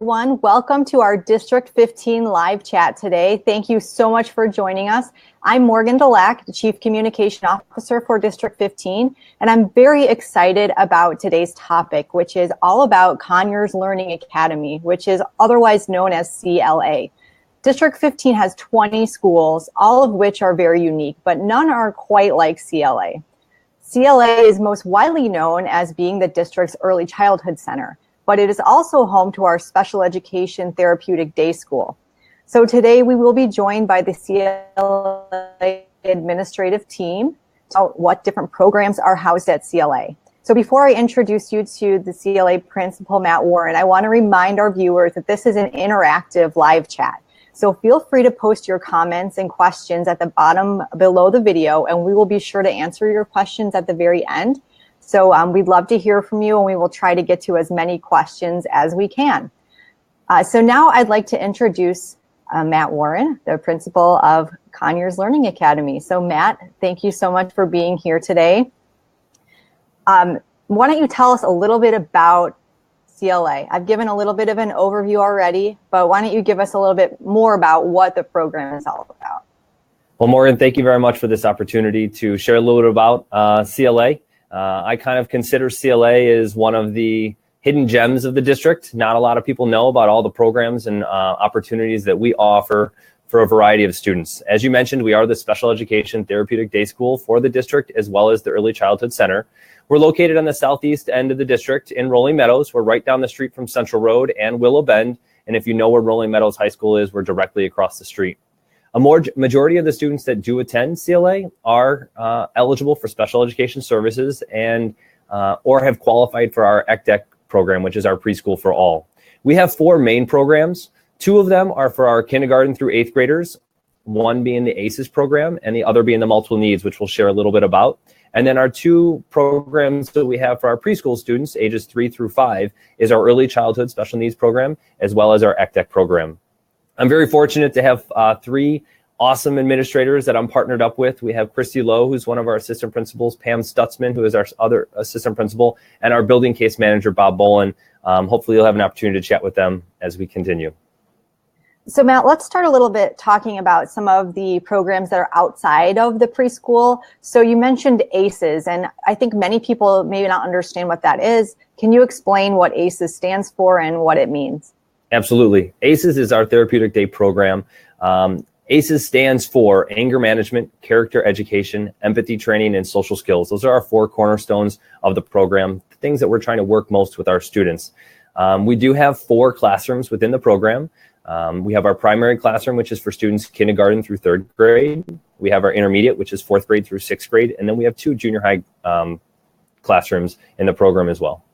Everyone, welcome to our District 15 live chat today. Thank you so much for joining us. I'm Morgan Delac, the Chief Communication Officer for District 15, and I'm very excited about today's topic, which is all about Conyers Learning Academy, which is otherwise known as CLA. District 15 has 20 schools, all of which are very unique, but none are quite like CLA. CLA is most widely known as being the district's early childhood center, but it is also home to our special education therapeutic day school. So today we will be joined by the CLA administrative team to tell what different programs are housed at CLA. So before I introduce you to the CLA principal, Matt Warren, I want to remind our viewers that this is an interactive live chat. So feel free to post your comments and questions at the bottom below the video, and we will be sure to answer your questions at the very end. So we'd love to hear from you, and we will try to get to as many questions as we can. So now I'd like to introduce Matt Warren, the principal of Conyers Learning Academy. So Matt, thank you so much for being here today. Why don't you tell us a little bit about CLA? I've given a little bit of an overview already, but why don't you give us a little bit more about what the program is all about? Well, Morgan, thank you very much for this opportunity to share a little bit about CLA. I kind of consider CLA as one of the hidden gems of the district. Not a lot of people know about all the programs and opportunities that we offer for a variety of students. As you mentioned, we are the special education therapeutic day school for the district, as well as the early childhood center. We're located on the southeast end of the district in Rolling Meadows. We're right down the street from Central Road and Willow Bend. And if you know where Rolling Meadows High School is, we're directly across the street. A majority of the students that do attend CLA are eligible for special education services and or have qualified for our ECDEC program, which is our preschool for all. We have 4 main programs. 2 of them are for our kindergarten through 8th graders, one being the ACES program and the other being the multiple needs, which we'll share a little bit about. And then our 2 programs that we have for our preschool students, ages 3 through 5, is our early childhood special needs program, as well as our ECDEC program. I'm very fortunate to have 3 awesome administrators that I'm partnered up with. We have Christy Lowe, who's one of our assistant principals, Pam Stutzman, who is our other assistant principal, and our building case manager, Bob Bolin. Hopefully you'll have an opportunity to chat with them as we continue. So Matt, let's start a little bit talking about some of the programs that are outside of the preschool. So you mentioned ACES, and I think many people maybe not understand what that is. Can you explain what ACES stands for and what it means? Absolutely. ACES is our therapeutic day program. ACES stands for Anger Management, Character Education, Empathy Training, and Social Skills. Those are our 4 cornerstones of the program, the things that we're trying to work most with our students. We do have 4 classrooms within the program. We have our primary classroom, which is for students kindergarten through 3rd grade. We have our intermediate, which is 4th grade through 6th grade. And then we have 2 junior high classrooms in the program as well.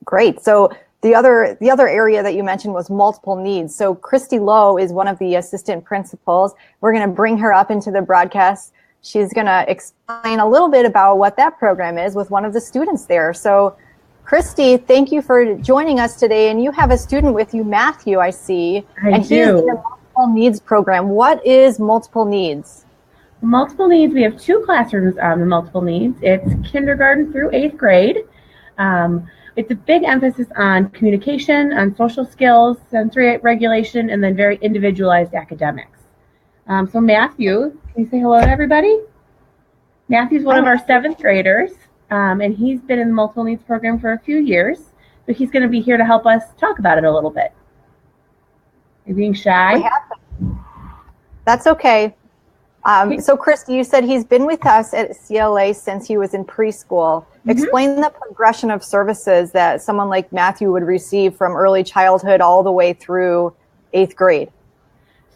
Great. So the other area that you mentioned was multiple needs. So Christy Lowe is one of the assistant principals. We're going to bring her up into the broadcast. She's going to explain a little bit about what that program is with one of the students there. So Christy, thank you for joining us today. And you have a student with you, Matthew, I see. I do. He is in the multiple needs program. What is multiple needs? Multiple needs, we have 2 classrooms on the multiple needs. It's kindergarten through 8th grade. It's a big emphasis on communication, on social skills, sensory regulation, and then very individualized academics. So Matthew, can you say hello to everybody? Matthew's one of our 7th graders, and he's been in the multiple needs program for a few years, but he's going to be here to help us talk about it a little bit. Are you being shy? That's okay. So Christy, you said he's been with us at CLA since he was in preschool. Mm-hmm. Explain the progression of services that someone like Matthew would receive from early childhood all the way through 8th grade.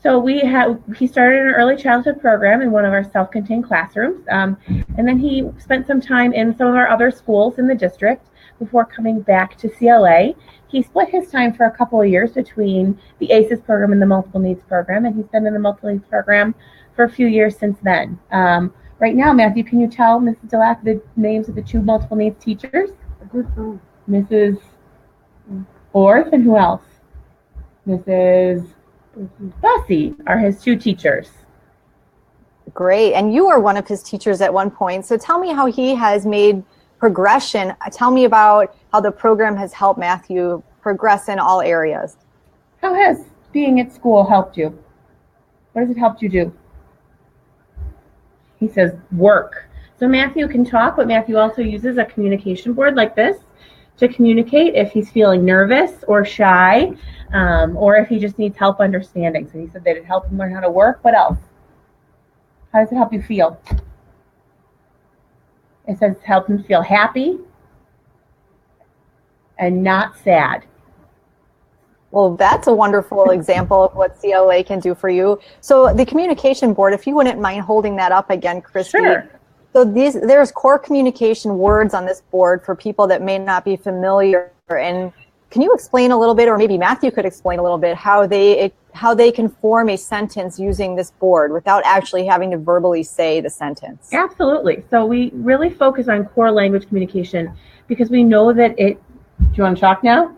So he started an early childhood program in one of our self-contained classrooms, and then he spent some time in some of our other schools in the district before coming back to CLA. He split his time for a couple of years between the ACES program and the multiple needs program, and he's been in the multiple needs program for a few years since then. Right now, Matthew, can you tell Mrs. Delac the names of the 2 multiple needs teachers? Mrs. Orth and who else? Mrs. Bussey are his 2 teachers. Great. And you were one of his teachers at one point. So tell me how he has made progression. Tell me about how the program has helped Matthew progress in all areas. How has being at school helped you? What has it helped you do? He says work. So Matthew can talk, but Matthew also uses a communication board like this to communicate if he's feeling nervous or shy, or if he just needs help understanding. So he said that it helped him learn how to work. What else? How does it help you feel? It says it's helped him feel happy and not sad. Well, that's a wonderful example of what CLA can do for you. So the communication board, if you wouldn't mind holding that up again, Christy. Sure. So there's core communication words on this board for people that may not be familiar. And can you explain a little bit, or maybe Matthew could explain a little bit, how they can form a sentence using this board without actually having to verbally say the sentence? Absolutely. So we really focus on core language communication because we know that it, do you want to talk now?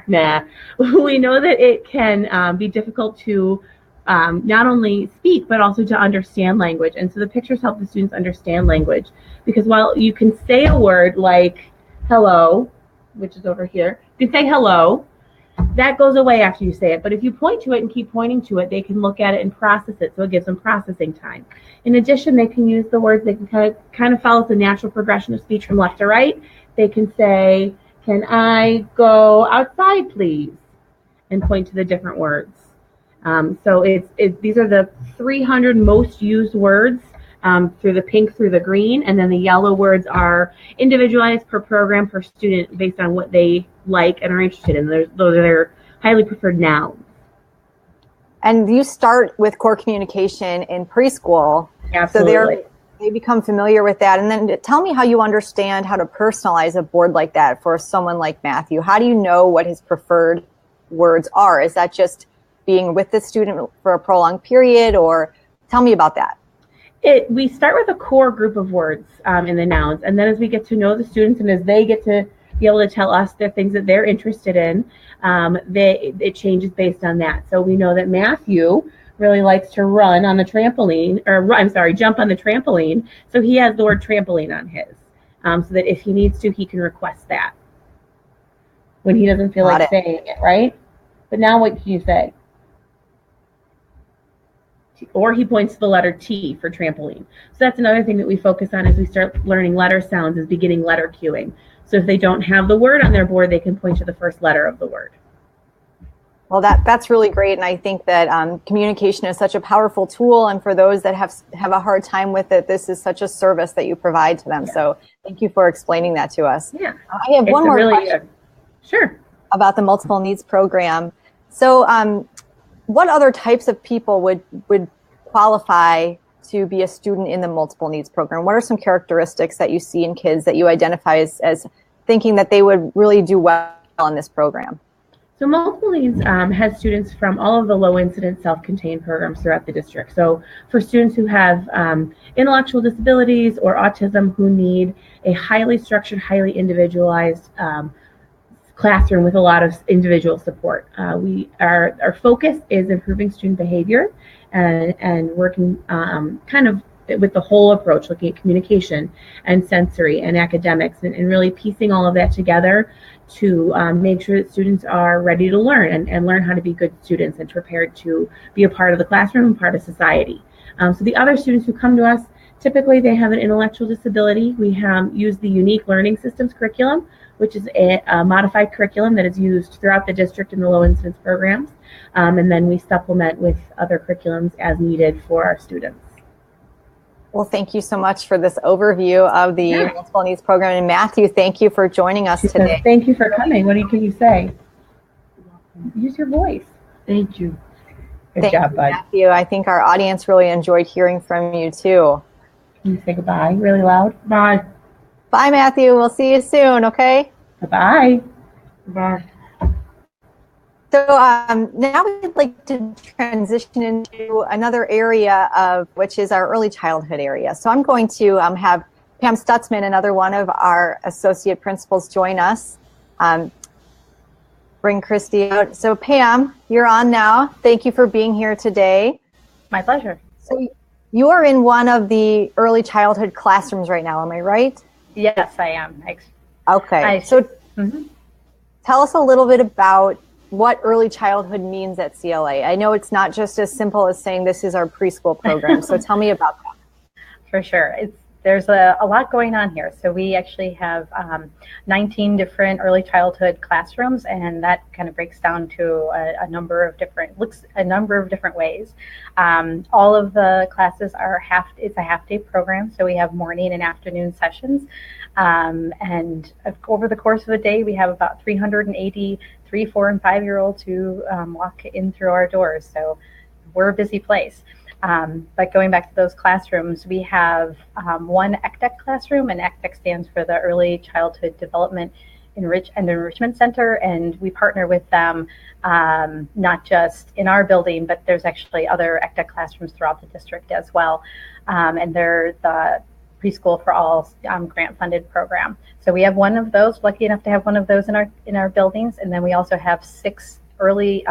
Nah. We know that it can be difficult to not only speak, but also to understand language. And so the pictures help the students understand language, because while you can say a word like hello, which is over here, you can say hello, that goes away after you say it. But if you point to it and keep pointing to it, they can look at it and process it. So it gives them processing time. In addition, they can use the words, they can kind of follow the natural progression of speech from left to right. They can say, can I go outside, please? And point to the different words. So these are the 300 most used words through the pink, through the green, and then the yellow words are individualized per program, per student, based on what they like and are interested in. Those are their highly preferred nouns. And you start with core communication in preschool. Absolutely. So they become familiar with that. And then tell me how you understand how to personalize a board like that for someone like Matthew. How do you know what his preferred words are? Is that just being with the student for a prolonged period, or tell me about that? We start with a core group of words in the nouns, and then as we get to know the students and as they get to be able to tell us the things that they're interested in, it changes based on that. So we know that Matthew really likes to run on the trampoline, jump on the trampoline. So he has the word trampoline on his, so that if he needs to, he can request that when he doesn't feel like saying it, right? But now what can you say? Or he points to the letter T for trampoline. So that's another thing that we focus on as we start learning letter sounds, is beginning letter cueing. So if they don't have the word on their board, they can point to the first letter of the word. Well, that's really great. And I think that communication is such a powerful tool. And for those that have a hard time with it, this is such a service that you provide to them. Yeah. So thank you for explaining that to us. Yeah. I have one more question. Sure. About the multiple needs program. So what other types of people would qualify to be a student in the multiple needs program? What are some characteristics that you see in kids that you identify as thinking that they would really do well in this program? So multiple needs has students from all of the low incidence self-contained programs throughout the district. So for students who have intellectual disabilities or autism who need a highly structured, highly individualized classroom with a lot of individual support. Our focus is improving student behavior and working kind of with the whole approach, looking at communication and sensory and academics, and really piecing all of that together to make sure that students are ready to learn and learn how to be good students and prepared to be a part of the classroom and part of society. So the other students who come to us, typically they have an intellectual disability. We use the Unique Learning Systems curriculum, which is a modified curriculum that is used throughout the district in the low incidence programs. And then we supplement with other curriculums as needed for our students. Well, thank you so much for this overview of the multiple needs program. And Matthew, thank you for joining us today. Thank you for coming. What can you say? Use your voice. Thank you. Good job, bud. Matthew. I think our audience really enjoyed hearing from you too. Can you say goodbye really loud? Bye. Bye, Matthew. We'll see you soon, okay? Bye. Bye. So now we'd like to transition into another area which is our early childhood area. So I'm going to have Pam Stutzman, another one of our associate principals, join us. Bring Christy out. So Pam, you're on now. Thank you for being here today. My pleasure. So you are in one of the early childhood classrooms right now, am I right? Yes, I am. Okay. Tell us a little bit about what early childhood means at CLA. I know it's not just as simple as saying this is our preschool program, so tell me about that. For sure. There's a lot going on here. So we actually have 19 different early childhood classrooms, and that kind of breaks down to a number of different ways. All of the classes are it's a half-day program, so we have morning and afternoon sessions. And over the course of a day, we have about 380 3, 4, and 5-year-olds who walk in through our doors. So we're a busy place. But going back to those classrooms, we have one ECDEC classroom, and ECDEC stands for the Early Childhood Development Enrichment Center, and we partner with them not just in our building, but there's actually other ECDEC classrooms throughout the district as well. And they're the Preschool for All grant-funded program. So we have one of those, lucky enough to have one of those in our buildings, and then we also have 6 early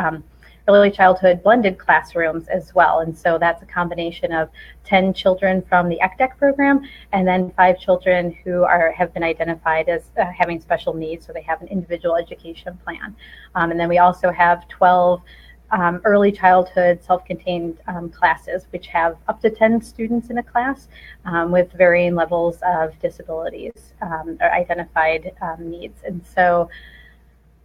childhood blended classrooms as well. And so that's a combination of 10 children from the ECDEC program, and then 5 children who have been identified as having special needs, so they have an individual education plan. And then we also have 12 early childhood self-contained classes, which have up to 10 students in a class with varying levels of disabilities or identified needs. And so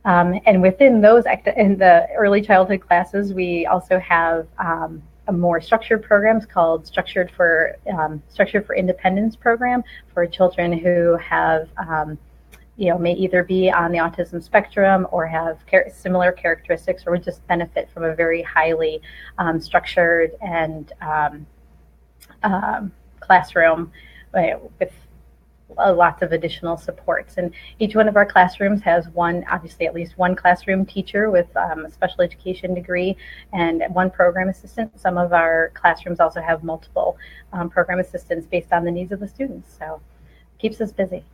and within those, in the early childhood classes, we also have a more structured programs called Structured for Independence program for children who have, may either be on the autism spectrum or have similar characteristics, or would just benefit from a very highly structured and classroom with lots of additional supports. And each one of our classrooms has obviously at least one classroom teacher with a special education degree and one program assistant. Some of our classrooms also have multiple program assistants based on the needs of the students. So it keeps us busy.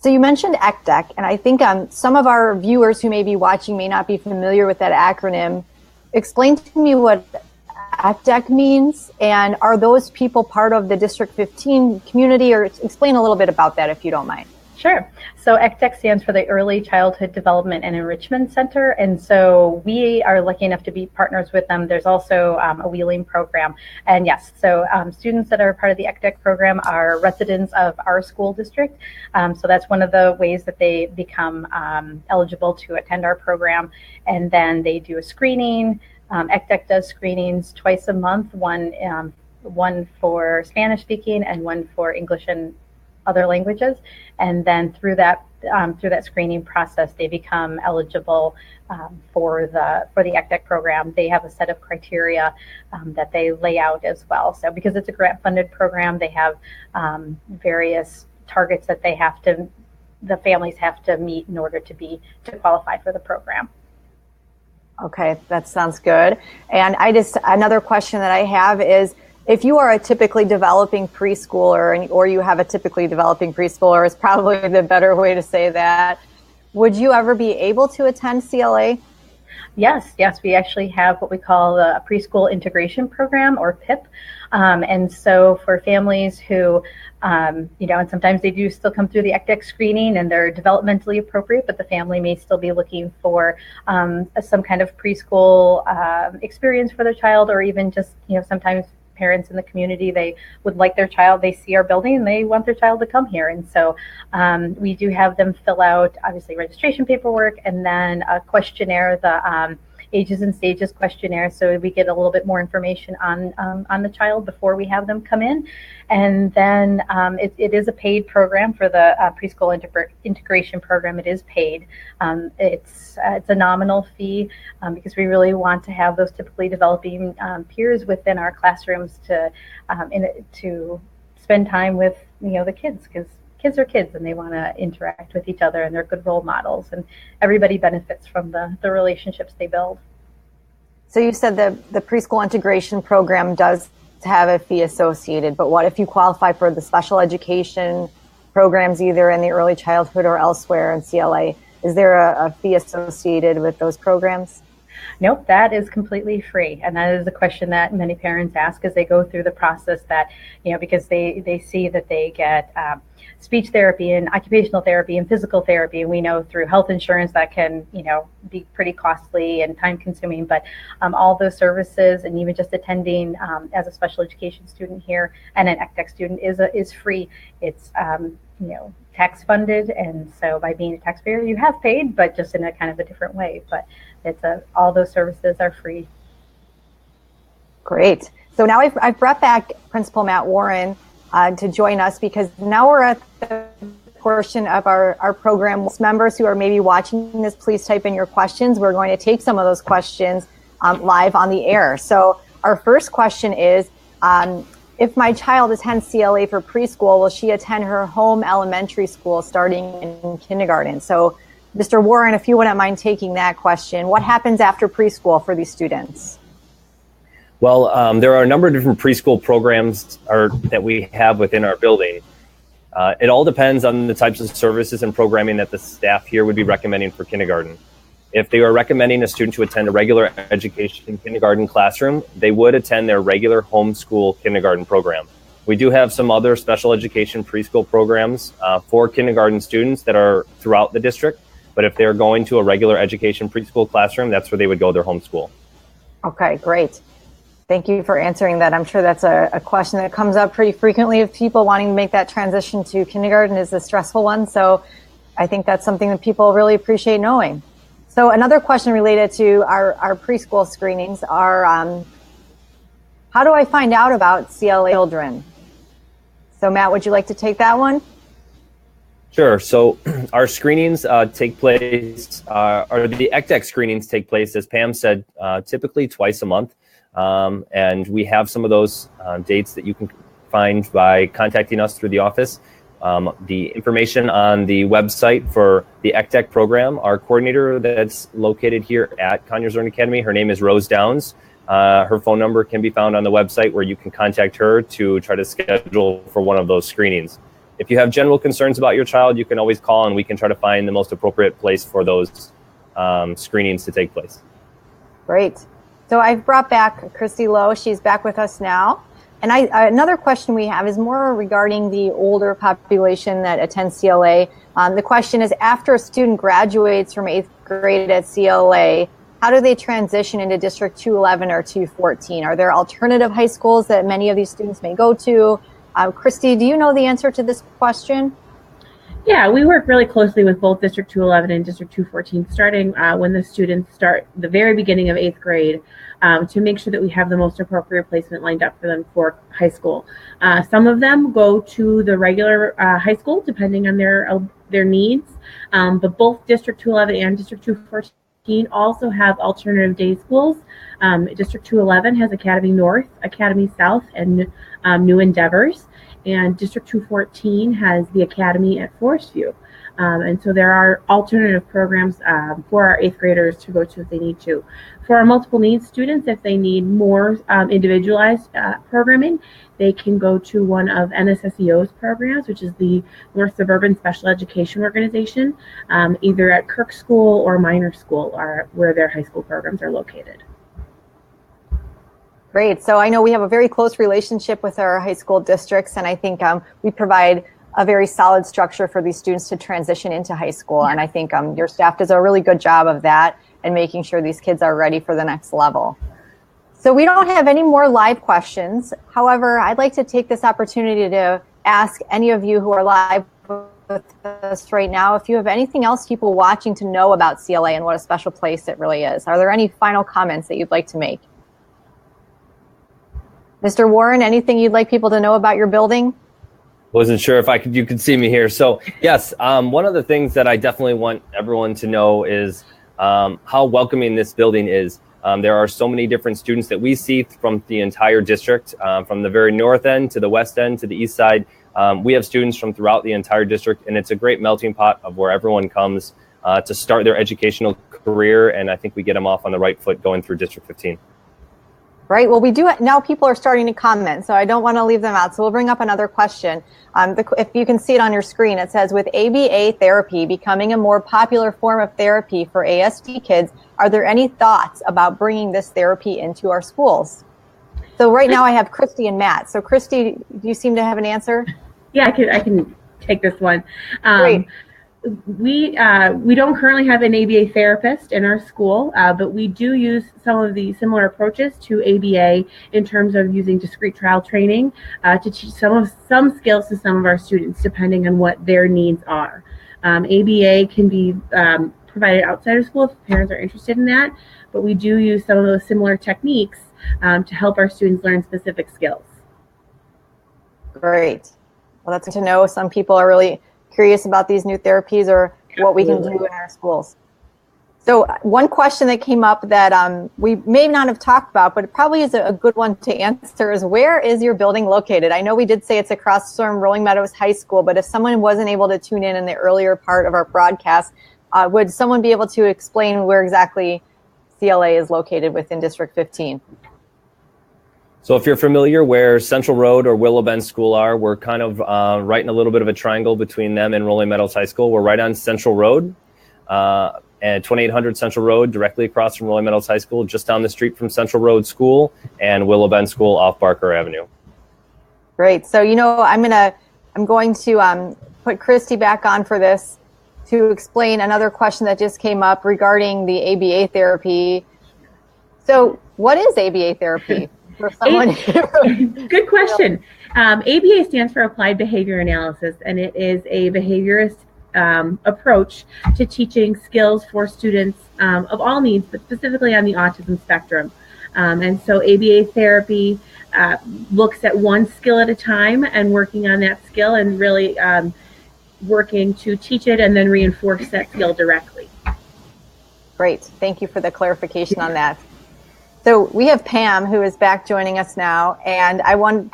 So you mentioned ECDEC, and I think some of our viewers who may be watching may not be familiar with that acronym. Explain to me what ECDEC means, and are those people part of the District 15 community, or explain a little bit about that if you don't mind. Sure. So ECDEC stands for the Early Childhood Development and Enrichment Center, and so we are lucky enough to be partners with them. There's also a wheeling program, and yes, so students that are part of the ECDEC program are residents of our school district, so that's one of the ways that they become eligible to attend our program, and then they do a screening. ECDEC does screenings twice a month, one for Spanish speaking and one for English and other languages, and then through that screening process, they become eligible for the ECDEC program. They have a set of criteria that they lay out as well. So because it's a grant-funded program, they have various targets that the families have to meet in order to qualify for the program. Okay, that sounds good. And another question that I have is, if you are a typically developing preschooler, or you have a typically developing preschooler is probably the better way to say that, would you ever be able to attend CLA? Yes, we actually have what we call a preschool integration program, or PIP. And so for families who, and sometimes they do still come through the ECDEC screening and they're developmentally appropriate, but the family may still be looking for some kind of preschool experience for their child, or even just, sometimes parents in the community, they would like their child, they see our building and they want their child to come here. And so we do have them fill out, obviously, registration paperwork, and then a questionnaire, the ages and stages questionnaire, so we get a little bit more information on the child before we have them come in. And then it is a paid program for the preschool integration program. It is paid. It's a nominal fee because we really want to have those typically developing peers within our classrooms to spend time with the kids, because kids are kids and they want to interact with each other, and they're good role models, and everybody benefits from the relationships they build. So you said the preschool integration program does have a fee associated, but what if you qualify for the special education programs, either in the early childhood or elsewhere in CLA? Is there a fee associated with those programs? Nope, that is completely free. And that is a question that many parents ask as they go through the process that, because they see that they get speech therapy and occupational therapy and physical therapy. And we know through health insurance that can, be pretty costly and time consuming, but all those services and even just attending as a special education student here and an ECTEC student is free. It's, tax funded. And so by being a taxpayer, you have paid, but just in a kind of a different way. But all those services are free. Great. So now I've brought back Principal Matt Warren to join us, because now we're at the portion of our program. Members who are maybe watching this, please type in your questions. We're going to take some of those questions live on the air. So our first question is, if my child attends CLA for preschool, will she attend her home elementary school starting in kindergarten? So Mr. Warren, if you wouldn't mind taking that question, what happens after preschool for these students? Well, there are a number of different preschool programs that we have within our building. It all depends on the types of services and programming that the staff here would be recommending for kindergarten. If they are recommending a student to attend a regular education kindergarten classroom, they would attend their regular homeschool kindergarten program. We do have some other special education preschool programs for kindergarten students that are throughout the district, but if they're going to a regular education preschool classroom, that's where they would go their homeschool. Okay, great. Thank you for answering that. I'm sure that's a question that comes up pretty frequently of people wanting to make that transition to kindergarten is a stressful one. So I think that's something that people really appreciate knowing. So another question related to our preschool screenings are, how do I find out about CLA children? So Matt, would you like to take that one? Sure. So our screenings take place, or the ECTEC screenings take place, as Pam said, typically twice a month. And we have some of those dates that you can find by contacting us through the office. The information on the website for the ECTEC program, our coordinator that's located here at Conyers Learning Academy, her name is Rose Downs. Her phone number can be found on the website, where you can contact her to try to schedule for one of those screenings. If you have general concerns about your child, you can always call and we can try to find the most appropriate place for those screenings to take place. Great. So I've brought back Christy Lowe. She's back with us now. And another question we have is more regarding the older population that attends CLA. The question is, after a student graduates from 8th grade at CLA, how do they transition into District 211 or 214? Are there alternative high schools that many of these students may go to? Christy, do you know the answer to this question? Yeah, we work really closely with both District 211 and District 214, starting when the students start the very beginning of 8th grade, to make sure that we have the most appropriate placement lined up for them for high school. Some of them go to the regular high school, depending on their needs, but both District 211 and District 214 also have alternative day schools. District 211 has Academy North, Academy South, and New Endeavors. And District 214 has the Academy at Forest View. And so there are alternative programs for our 8th graders to go to if they need to. For our multiple needs students, if they need more individualized programming, they can go to one of NSSEO's programs, which is the North Suburban Special Education Organization, either at Kirk School or Minor School, or where their high school programs are located. Great. So I know we have a very close relationship with our high school districts, and I think we provide a very solid structure for these students to transition into high school. And I think your staff does a really good job of that and making sure these kids are ready for the next level. So we don't have any more live questions. However, I'd like to take this opportunity to ask any of you who are live with us right now if you have anything else people watching to know about CLA and what a special place it really is. Are there any final comments that you'd like to make? Mr. Warren, anything you'd like people to know about your building? Wasn't sure if you could see me here. So yes, one of the things that I definitely want everyone to know is how welcoming this building is. There are so many different students that we see from the entire district, from the very north end to the west end to the east side. We have students from throughout the entire district, and it's a great melting pot of where everyone comes to start their educational career. And I think we get them off on the right foot going through District 15. Right. Well, we do now. People are starting to comment, so I don't want to leave them out. So we'll bring up another question. If you can see it on your screen, it says, with ABA therapy becoming a more popular form of therapy for ASD kids, Are there any thoughts about bringing this therapy into our schools? So right now I have Christy and Matt. So Christy, do you seem to have an answer? Yeah, I can take this one. Great. We don't currently have an ABA therapist in our school, but we do use some of the similar approaches to ABA in terms of using discrete trial training to teach some skills to some of our students, depending on what their needs are. ABA can be provided outside of school if parents are interested in that, but we do use some of those similar techniques to help our students learn specific skills. Great. Well, that's good to know. Some people are really curious about these new therapies or what we can do in our schools. So one question that came up that we may not have talked about, but it probably is a good one to answer is, where is your building located? I know we did say it's across from Rolling Meadows High School, but if someone wasn't able to tune in the earlier part of our broadcast, would someone be able to explain where exactly CLA is located within District 15? So if you're familiar where Central Road or Willow Bend School are, we're kind of right in a little bit of a triangle between them and Rolling Meadows High School. We're right on Central Road, and 2800 Central Road, directly across from Rolling Meadows High School, just down the street from Central Road School and Willow Bend School off Barker Avenue. Great. So, I'm going to put Christy back on for this to explain another question that just came up regarding the ABA therapy. So what is ABA therapy? For someone Good question. ABA stands for Applied Behavior Analysis, and it is a behaviorist approach to teaching skills for students of all needs, but specifically on the autism spectrum. And so ABA therapy looks at one skill at a time and working on that skill and really working to teach it and then reinforce that skill directly. Great. Thank you for the clarification on that. So we have Pam, who is back joining us now, and I wanted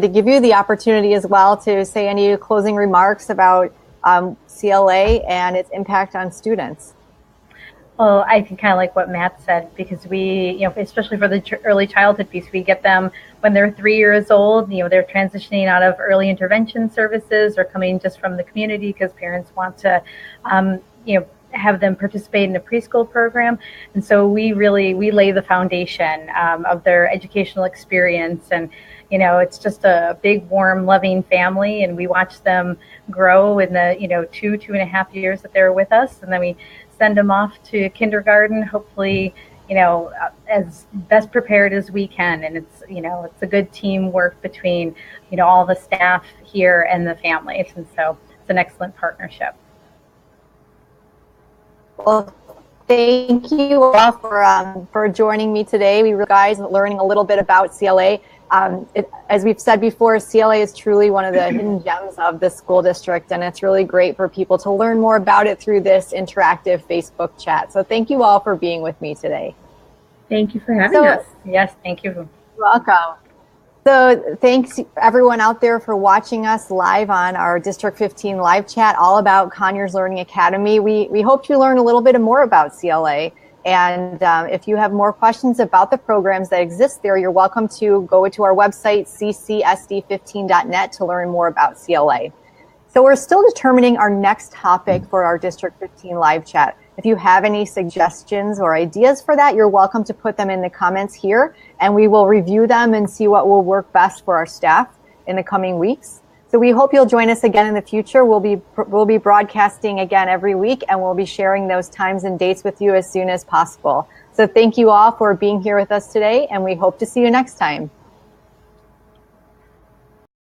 to give you the opportunity as well to say any closing remarks about CLA and its impact on students. Well, I think kind of like what Matt said, because we, especially for the early childhood piece, we get them when they're 3 years old. They're transitioning out of early intervention services or coming just from the community because parents want to, have them participate in the preschool program. And so we lay the foundation of their educational experience. And, it's just a big, warm, loving family. And we watch them grow in the, 2.5 years that they're with us. And then we send them off to kindergarten, hopefully, as best prepared as we can. And it's a good teamwork between, all the staff here and the families. And so it's an excellent partnership. Well, thank you all for joining me today. We realized learning a little bit about CLA. As we've said before, CLA is truly one of the hidden gems of the school district, and it's really great for people to learn more about it through this interactive Facebook chat. So thank you all for being with me today. Thank you for having us. Yes, thank you. You're welcome. So thanks everyone out there for watching us live on our District 15 live chat all about Conyers Learning Academy. We hope you learn a little bit more about CLA. And if you have more questions about the programs that exist there, you're welcome to go to our website, ccsd15.net, to learn more about CLA. So we're still determining our next topic for our District 15 live chat. If you have any suggestions or ideas for that, you're welcome to put them in the comments here, and we will review them and see what will work best for our staff in the coming weeks. So we hope you'll join us again in the future. We'll be broadcasting again every week, and we'll be sharing those times and dates with you as soon as possible. So thank you all for being here with us today, and we hope to see you next time.